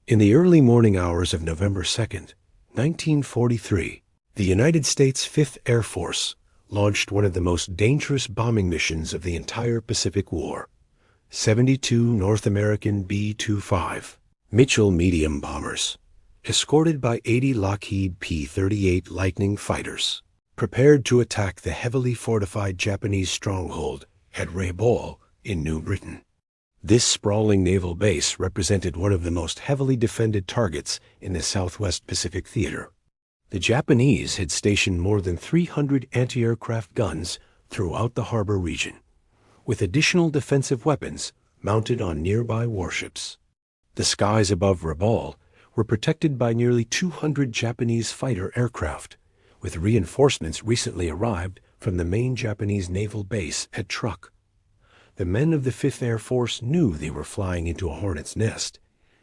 In the early morning hours of November 2nd, 1943, the United States Fifth Air Force launched one of the most dangerous bombing missions of the entire Pacific War. 72 North American B-25 Mitchell medium bombers, escorted by 80 Lockheed P-38 Lightning fighters, prepared to attack the heavily fortified Japanese stronghold at Rabaul in New Britain. This sprawling naval base represented one of the most heavily defended targets in the Southwest Pacific Theater. The Japanese had stationed more than 300 anti-aircraft guns throughout the harbor region, with additional defensive weapons mounted on nearby warships. The skies above Rabaul were protected by nearly 200 Japanese fighter aircraft, with reinforcements recently arrived from the main Japanese naval base at Truk. The men of the Fifth Air Force knew they were flying into a hornet's nest,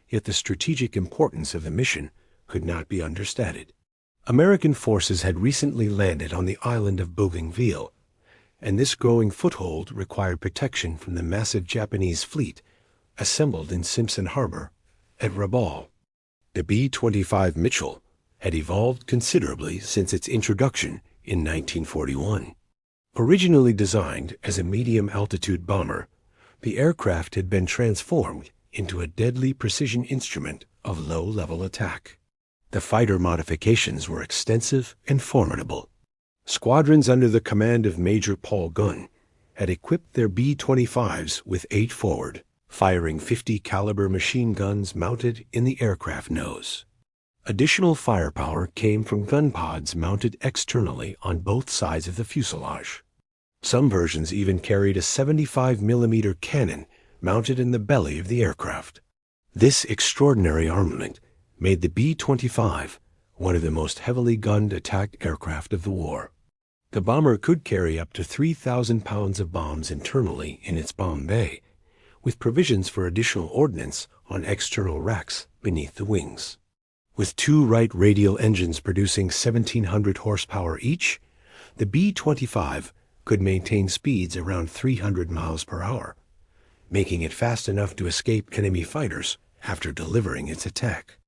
yet the strategic importance of the mission could not be understated. American forces had recently landed on the island of Bougainville, and this growing foothold required protection from the massive Japanese fleet assembled in Simpson Harbor at Rabaul. The B-25 Mitchell had evolved considerably since its introduction in 1941. Originally designed as a medium-altitude bomber, the aircraft had been transformed into a deadly precision instrument of low-level attack. The fighter modifications were extensive and formidable. Squadrons under the command of Major Paul Gunn had equipped their B-25s with 8 forward, firing .50 caliber machine guns mounted in the aircraft nose. Additional firepower came from gun pods mounted externally on both sides of the fuselage. Some versions even carried a 75mm cannon mounted in the belly of the aircraft. This extraordinary armament made the B-25 one of the most heavily gunned attack aircraft of the war. The bomber could carry up to 3,000 pounds of bombs internally in its bomb bay, with provisions for additional ordnance on external racks beneath the wings. With 2 Wright radial engines producing 1,700 horsepower each, the B-25 could maintain speeds around 300 miles per hour, making it fast enough to escape enemy fighters after delivering its attack.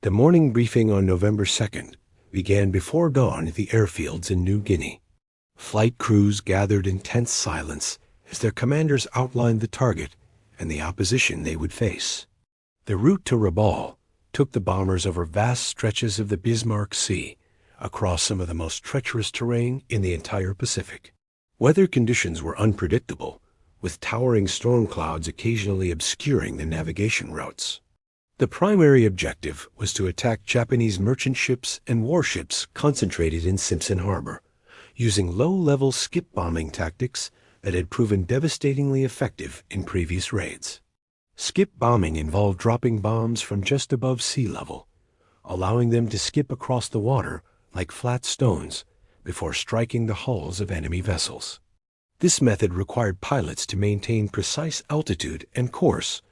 The morning briefing on November 2nd began before dawn at the airfields in New Guinea. Flight crews gathered in tense silence as their commanders outlined the target and the opposition they would face. The route to Rabaul took the bombers over vast stretches of the Bismarck Sea, across some of the most treacherous terrain in the entire Pacific. Weather conditions were unpredictable, with towering storm clouds occasionally obscuring the navigation routes. The primary objective was to attack Japanese merchant ships and warships concentrated in Simpson Harbor, using low-level skip bombing tactics that had proven devastatingly effective in previous raids. Skip bombing involved dropping bombs from just above sea level, allowing them to skip across the water like flat stones before striking the hulls of enemy vessels. This method required pilots to maintain precise altitude and course,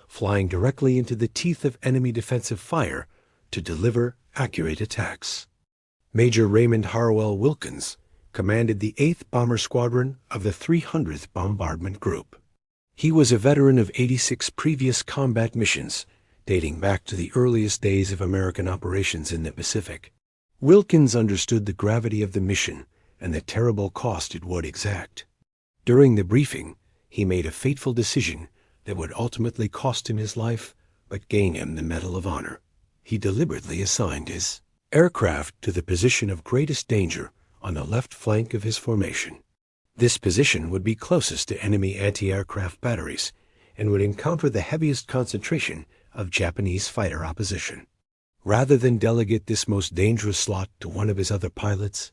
flying directly into the teeth of enemy defensive fire to deliver accurate attacks. Major Raymond Harwell Wilkins commanded the 8th Bomber Squadron of the 300th Bombardment Group. He was a veteran of 86 previous combat missions, dating back to the earliest days of American operations in the Pacific. Wilkins understood the gravity of the mission and the terrible cost it would exact. During the briefing, he made a fateful decision that would ultimately cost him his life, but gain him the Medal of Honor. He deliberately assigned his aircraft to the position of greatest danger on the left flank of his formation. This position would be closest to enemy anti-aircraft batteries and would encounter the heaviest concentration of Japanese fighter opposition. Rather than delegate this most dangerous slot to one of his other pilots,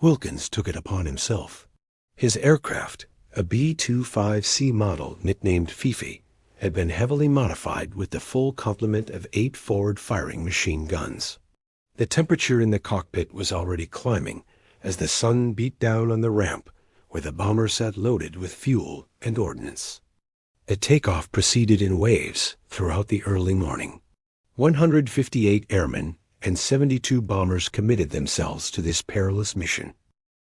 Wilkins took it upon himself. His aircraft, a B-25C model nicknamed Fifi, had been heavily modified with the full complement of 8 forward-firing machine guns. The temperature in the cockpit was already climbing as the sun beat down on the ramp where the bomber sat loaded with fuel and ordnance. A takeoff proceeded in waves throughout the early morning. 158 airmen and 72 bombers committed themselves to this perilous mission.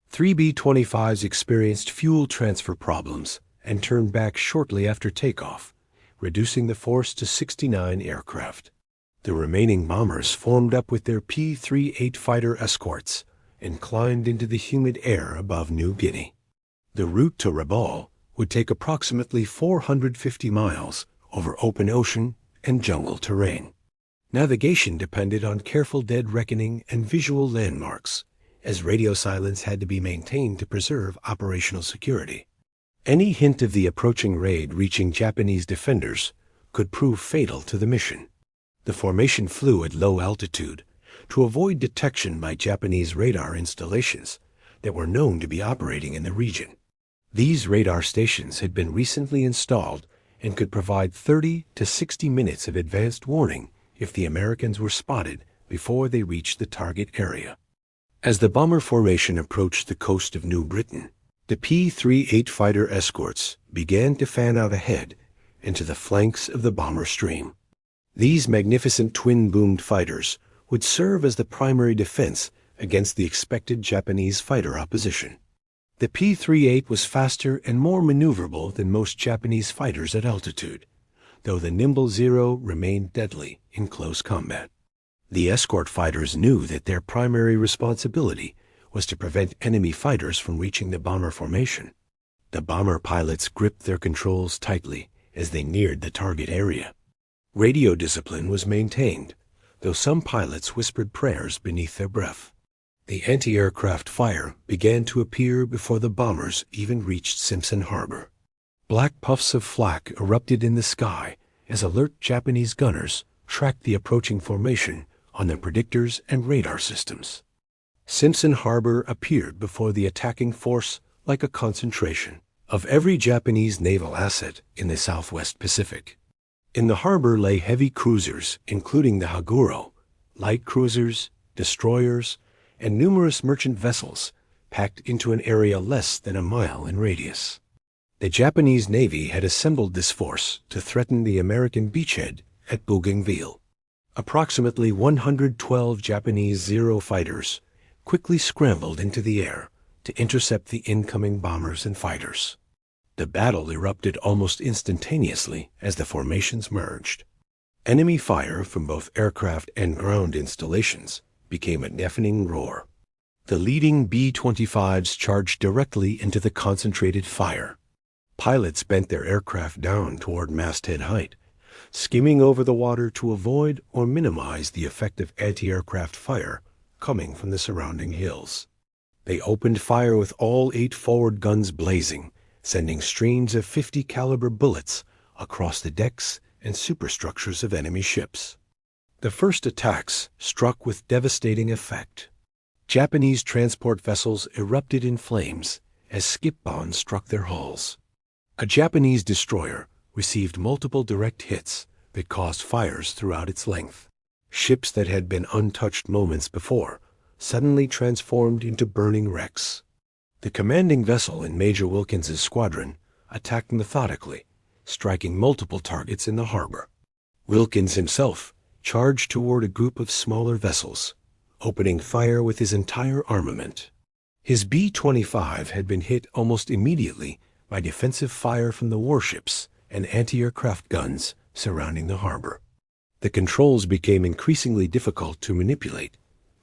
3 B-25s experienced fuel transfer problems and turned back shortly after takeoff, reducing the force to 69 aircraft. The remaining bombers formed up with their P-38 fighter escorts and climbed into the humid air above New Guinea. The route to Rabaul would take approximately 450 miles over open ocean and jungle terrain. Navigation depended on careful dead reckoning and visual landmarks, as radio silence had to be maintained to preserve operational security. Any hint of the approaching raid reaching Japanese defenders could prove fatal to the mission. The formation flew at low altitude to avoid detection by Japanese radar installations that were known to be operating in the region. These radar stations had been recently installed and could provide 30 to 60 minutes of advanced warning if the Americans were spotted before they reached the target area. As the bomber formation approached the coast of New Britain, the P-38 fighter escorts began to fan out ahead into the flanks of the bomber stream. These magnificent twin-boomed fighters would serve as the primary defense against the expected Japanese fighter opposition. The P-38 was faster and more maneuverable than most Japanese fighters at altitude, though the nimble Zero remained deadly in close combat. The escort fighters knew that their primary responsibility was to prevent enemy fighters from reaching the bomber formation. The bomber pilots gripped their controls tightly as they neared the target area. Radio discipline was maintained, though some pilots whispered prayers beneath their breath. The anti-aircraft fire began to appear before the bombers even reached Simpson Harbor. Black puffs of flak erupted in the sky as alert Japanese gunners tracked the approaching formation on their predictors and radar systems. Simpson Harbor appeared before the attacking force like a concentration of every Japanese naval asset in the Southwest Pacific. In the harbor lay heavy cruisers, including the Haguro, light cruisers, destroyers, and numerous merchant vessels packed into an area less than a mile in radius. The Japanese Navy had assembled this force to threaten the American beachhead at Bougainville. Approximately 112 Japanese Zero fighters quickly scrambled into the air to intercept the incoming bombers and fighters. The battle erupted almost instantaneously as the formations merged. Enemy fire from both aircraft and ground installations became a deafening roar. The leading B-25s charged directly into the concentrated fire. Pilots bent their aircraft down toward masthead height, skimming over the water to avoid or minimize the effect of anti-aircraft fire coming from the surrounding hills. They opened fire with all 8 forward guns blazing, sending streams of .50 caliber bullets across the decks and superstructures of enemy ships. The first attacks struck with devastating effect. Japanese transport vessels erupted in flames as skip bombs struck their hulls. A Japanese destroyer received multiple direct hits that caused fires throughout its length. Ships that had been untouched moments before suddenly transformed into burning wrecks. The commanding vessel in Major Wilkins's squadron attacked methodically, striking multiple targets in the harbor. Wilkins himself charged toward a group of smaller vessels, opening fire with his entire armament. His B-25 had been hit almost immediately by defensive fire from the warships and anti-aircraft guns surrounding the harbor. The controls became increasingly difficult to manipulate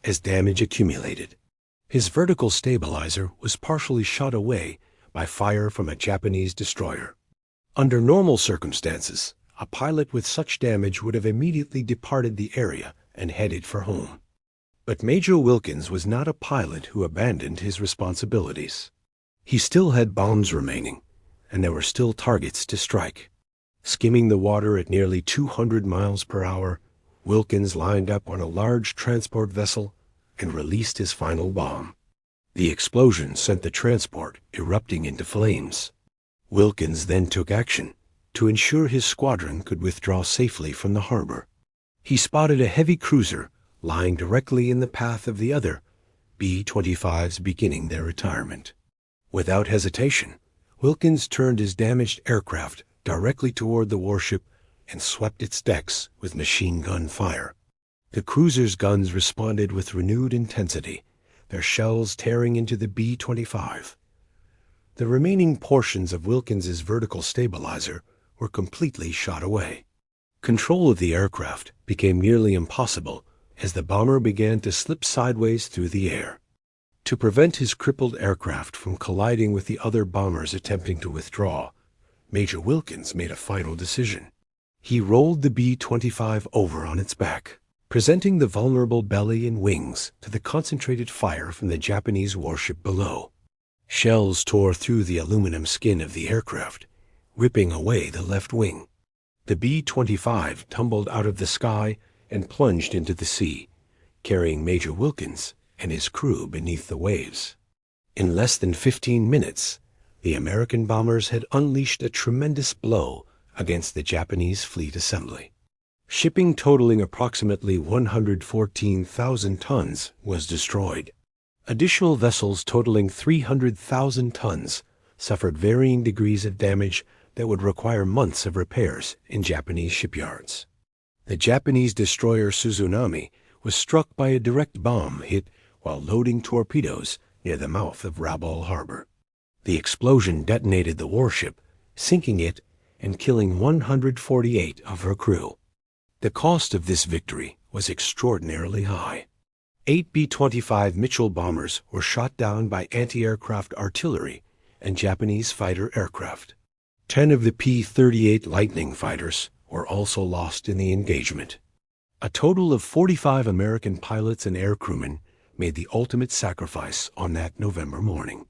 as damage accumulated. His vertical stabilizer was partially shot away by fire from a Japanese destroyer. Under normal circumstances, a pilot with such damage would have immediately departed the area and headed for home. But Major Wilkins was not a pilot who abandoned his responsibilities. He still had bombs remaining, and there were still targets to strike. Skimming the water at nearly 200 miles per hour, Wilkins lined up on a large transport vessel and released his final bomb. The explosion sent the transport erupting into flames. Wilkins then took action to ensure his squadron could withdraw safely from the harbor. He spotted a heavy cruiser lying directly in the path of the other B-25s beginning their retirement. Without hesitation, Wilkins turned his damaged aircraft directly toward the warship and swept its decks with machine gun fire. The cruiser's guns responded with renewed intensity, their shells tearing into the B-25. The remaining portions of Wilkins's vertical stabilizer were completely shot away. Control of the aircraft became nearly impossible as the bomber began to slip sideways through the air. To prevent his crippled aircraft from colliding with the other bombers attempting to withdraw, Major Wilkins made a final decision. He rolled the B-25 over on its back, presenting the vulnerable belly and wings to the concentrated fire from the Japanese warship below. Shells tore through the aluminum skin of the aircraft, ripping away the left wing. The B-25 tumbled out of the sky and plunged into the sea, carrying Major Wilkins and his crew beneath the waves. In less than 15 minutes, the American bombers had unleashed a tremendous blow against the Japanese fleet assembly. Shipping totaling approximately 114,000 tons was destroyed. Additional vessels totaling 300,000 tons suffered varying degrees of damage that would require months of repairs in Japanese shipyards. The Japanese destroyer Suzunami was struck by a direct bomb hit while loading torpedoes near the mouth of Rabaul Harbor. The explosion detonated the warship, sinking it and killing 148 of her crew. The cost of this victory was extraordinarily high. 8 B-25 Mitchell bombers were shot down by anti-aircraft artillery and Japanese fighter aircraft. 10 of the P-38 Lightning fighters were also lost in the engagement. A total of 45 American pilots and aircrewmen made the ultimate sacrifice on that November morning.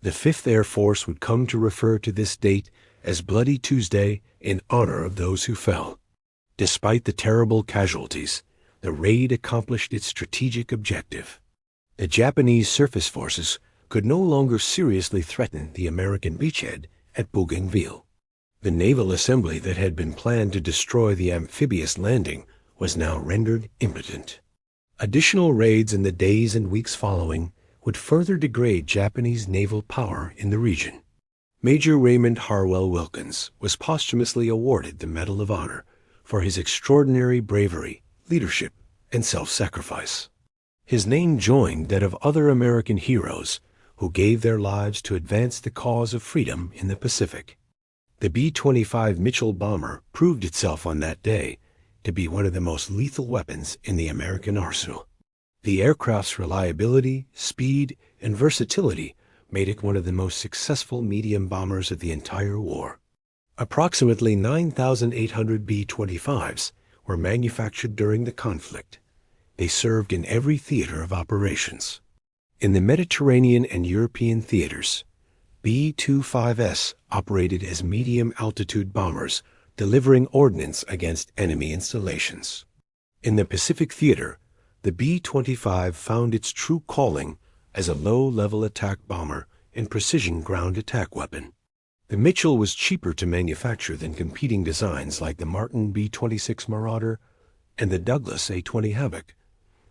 The 5th Air Force would come to refer to this date as Bloody Tuesday in honor of those who fell. Despite the terrible casualties, the raid accomplished its strategic objective. The Japanese surface forces could no longer seriously threaten the American beachhead at Bougainville. The naval assembly that had been planned to destroy the amphibious landing was now rendered impotent. Additional raids in the days and weeks following would further degrade Japanese naval power in the region. Major Raymond Harwell Wilkins was posthumously awarded the Medal of Honor for his extraordinary bravery, leadership, and self-sacrifice. His name joined that of other American heroes who gave their lives to advance the cause of freedom in the Pacific. The B-25 Mitchell bomber proved itself on that day to be one of the most lethal weapons in the American arsenal. The aircraft's reliability, speed, and versatility made it one of the most successful medium bombers of the entire war. Approximately 9,800 B-25s were manufactured during the conflict. They served in every theater of operations. In the Mediterranean and European theaters, B-25s operated as medium-altitude bombers, delivering ordnance against enemy installations. In the Pacific theater, the B-25 found its true calling as a low-level attack bomber and precision ground attack weapon. The Mitchell was cheaper to manufacture than competing designs like the Martin B-26 Marauder and the Douglas A-20 Havoc.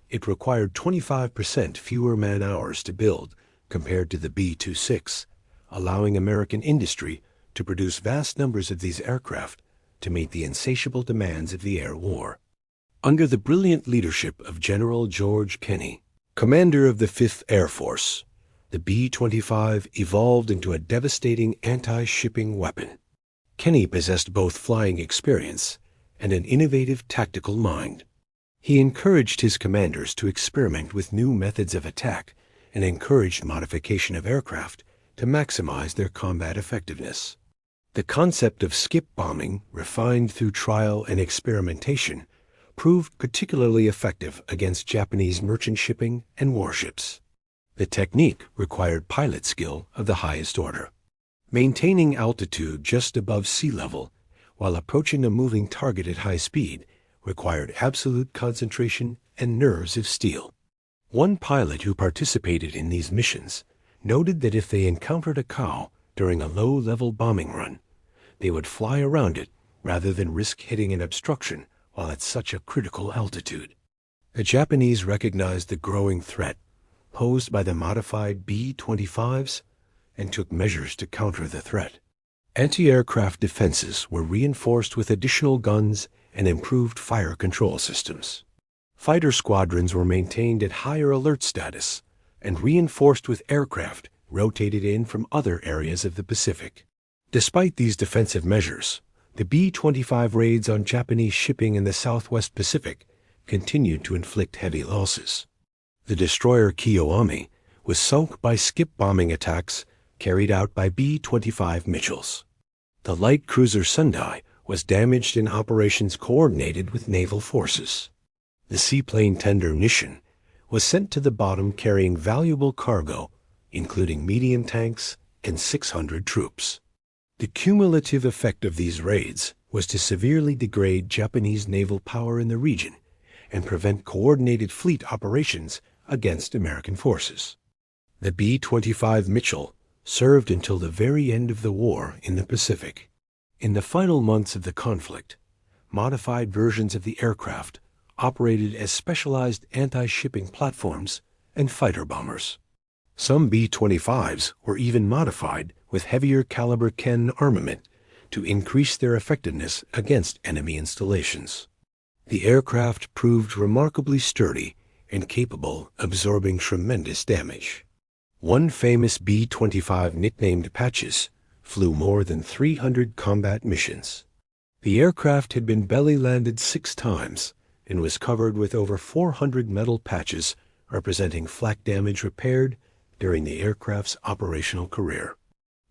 It required 25% fewer man-hours to build compared to the B-26, allowing American industry to produce vast numbers of these aircraft to meet the insatiable demands of the air war. Under the brilliant leadership of General George Kenney, commander of the 5th Air Force, the B-25 evolved into a devastating anti-shipping weapon. Kenney possessed both flying experience and an innovative tactical mind. He encouraged his commanders to experiment with new methods of attack and encouraged modification of aircraft to maximize their combat effectiveness. The concept of skip bombing, refined through trial and experimentation, proved particularly effective against Japanese merchant shipping and warships. The technique required pilot skill of the highest order. Maintaining altitude just above sea level while approaching a moving target at high speed required absolute concentration and nerves of steel. One pilot who participated in these missions noted that if they encountered a cow during a low-level bombing run, they would fly around it rather than risk hitting an obstruction while at such a critical altitude. The Japanese recognized the growing threat posed by the modified B-25s and took measures to counter the threat. Anti-aircraft defenses were reinforced with additional guns and improved fire control systems. Fighter squadrons were maintained at higher alert status and reinforced with aircraft rotated in from other areas of the Pacific. Despite these defensive measures, The B-25 raids on Japanese shipping in the Southwest Pacific continued to inflict heavy losses. The destroyer Kiyoami was sunk by skip bombing attacks carried out by B-25 Mitchells. The light cruiser Sundai was damaged in operations coordinated with naval forces. The seaplane tender Nishin was sent to the bottom carrying valuable cargo, including medium tanks and 600 troops. The cumulative effect of these raids was to severely degrade Japanese naval power in the region and prevent coordinated fleet operations against American forces. The B-25 Mitchell served until the very end of the war in the Pacific. In the final months of the conflict, modified versions of the aircraft operated as specialized anti-shipping platforms and fighter bombers. Some B-25s were even modified with heavier caliber Ken armament to increase their effectiveness against enemy installations. The aircraft proved remarkably sturdy and capable of absorbing tremendous damage. One famous B-25 nicknamed Patches flew more than 300 combat missions. The aircraft had been belly-landed 6 times and was covered with over 400 metal patches representing flak damage repaired during the aircraft's operational career.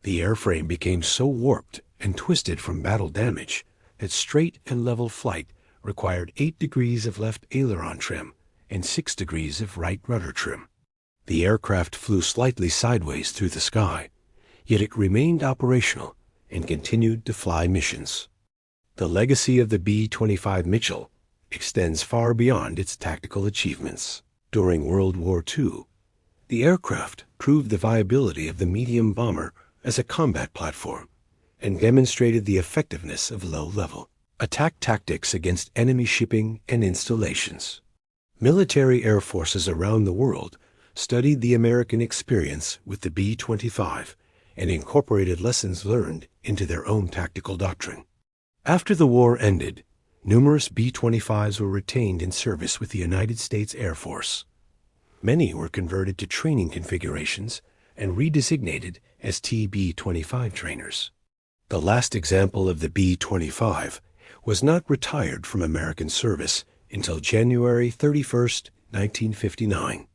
The airframe became so warped and twisted from battle damage that straight and level flight required 8 degrees of left aileron trim and 6 degrees of right rudder trim. The aircraft flew slightly sideways through the sky, yet it remained operational and continued to fly missions. The legacy of the B-25 Mitchell extends far beyond its tactical achievements. During World War II, the aircraft proved the viability of the medium bomber as a combat platform and demonstrated the effectiveness of low-level attack tactics against enemy shipping and installations. Military air forces around the world studied the American experience with the B-25 and incorporated lessons learned into their own tactical doctrine. After the war ended, numerous B-25s were retained in service with the United States Air Force. Many were converted to training configurations and redesignated as TB-25 trainers. The last example of the B-25 was not retired from American service until January 31, 1959.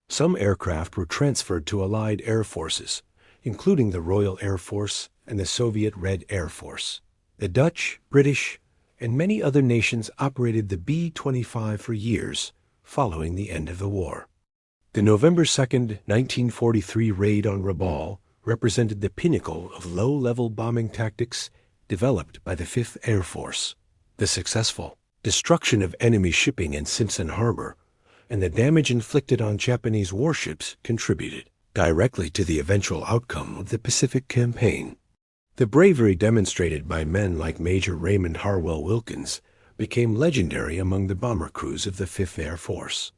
Some aircraft were transferred to Allied air forces, including the Royal Air Force and the Soviet Red Air Force. The Dutch, British, and many other nations operated the B-25 for years following the end of the war. The November 2, 1943 raid on Rabaul represented the pinnacle of low-level bombing tactics developed by the 5th Air Force. The successful destruction of enemy shipping in Simpson Harbor and the damage inflicted on Japanese warships contributed directly to the eventual outcome of the Pacific Campaign. The bravery demonstrated by men like Major Raymond Harwell Wilkins became legendary among the bomber crews of the 5th Air Force.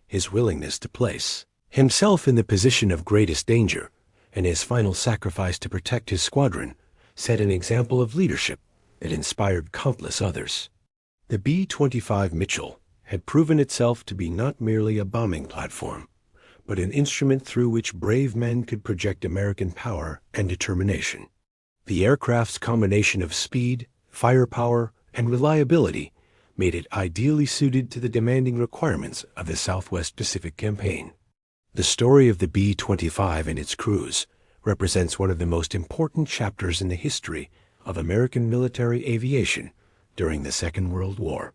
His willingness to place himself in the position of greatest danger and his final sacrifice to protect his squadron set an example of leadership that inspired countless others. The B-25 Mitchell had proven itself to be not merely a bombing platform, but an instrument through which brave men could project American power and determination. The aircraft's combination of speed, firepower, and reliability made it ideally suited to the demanding requirements of the Southwest Pacific Campaign. The story of the B-25 and its crews represents one of the most important chapters in the history of American military aviation during the Second World War.